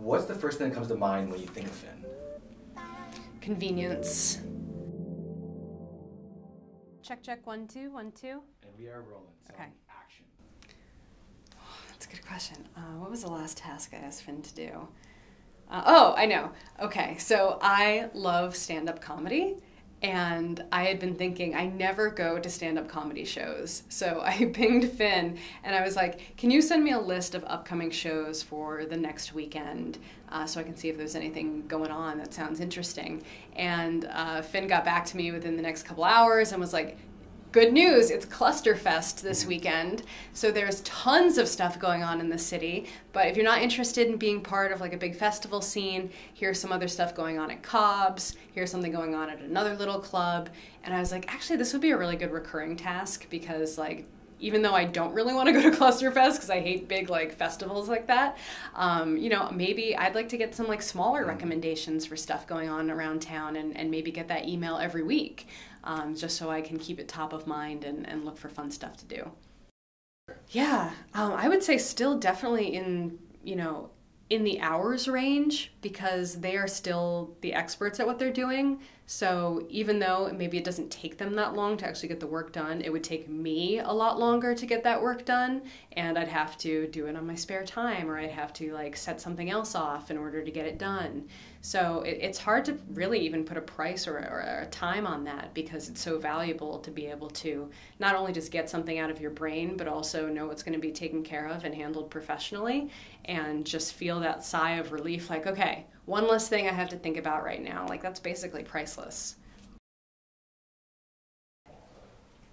What's the first thing that comes to mind when you think of Finn? Convenience. Check, check, 1, 2, 1, 2. And we are rolling. So Okay. Action. That's a good question. What was the last task I asked Finn to do? Oh, I know. Okay, so I love stand-up comedy, and I had been thinking I never go to stand-up comedy shows. So I pinged Finn, and I was like, can you send me a list of upcoming shows for the next weekend so I can see if there's anything going on that sounds interesting? And Finn got back to me within the next couple hours and was like, good news, it's Clusterfest this weekend. So there's tons of stuff going on in the city, but if you're not interested in being part of like a big festival scene, here's some other stuff going on at Cobb's, here's something going on at another little club. And I was like, actually, this would be a really good recurring task because like, even though I don't really want to go to Clusterfest because I hate big like festivals like that, you know, maybe I'd like to get some like smaller recommendations for stuff going on around town and maybe get that email every week. Just so I can keep it top of mind and look for fun stuff to do. Yeah, I would say still definitely in, you know, in the hours range because they are still the experts at what they're doing. So even though maybe it doesn't take them that long to actually get the work done, it would take me a lot longer to get that work done, and I'd have to do it on my spare time, or I'd have to like set something else off in order to get it done. So it's hard to really even put a price or a time on that because it's so valuable to be able to not only just get something out of your brain, but also know it's going to be taken care of and handled professionally, and just feel that sigh of relief like, okay, one less thing I have to think about right now. Like, that's basically priceless.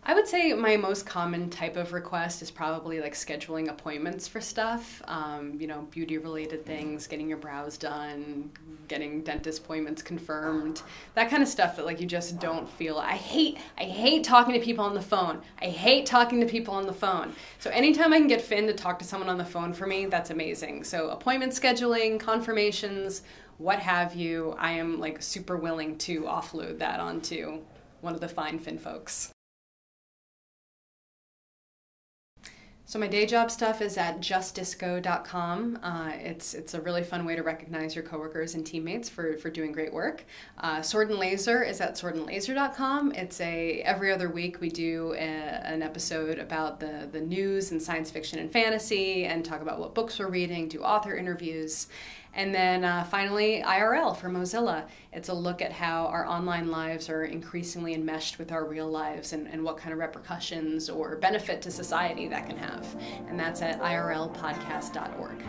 I would say my most common type of request is probably like scheduling appointments for stuff, you know, beauty related things, getting your brows done, getting dentist appointments confirmed, that kind of stuff that like you just don't feel. I hate talking to people on the phone. I hate talking to people on the phone. So anytime I can get Finn to talk to someone on the phone for me, that's amazing. So appointment scheduling, confirmations, what have you, I am like super willing to offload that onto one of the fine Finn folks. So my day job stuff is at justdisco.com. It's a really fun way to recognize your coworkers and teammates for doing great work. Sword and Laser is at swordandlaser.com. It's every other week we do an episode about the news and science fiction and fantasy and talk about what books we're reading, do author interviews. And then finally, IRL for Mozilla. It's a look at how our online lives are increasingly enmeshed with our real lives and what kind of repercussions or benefit to society that can have. And that's at irlpodcast.org.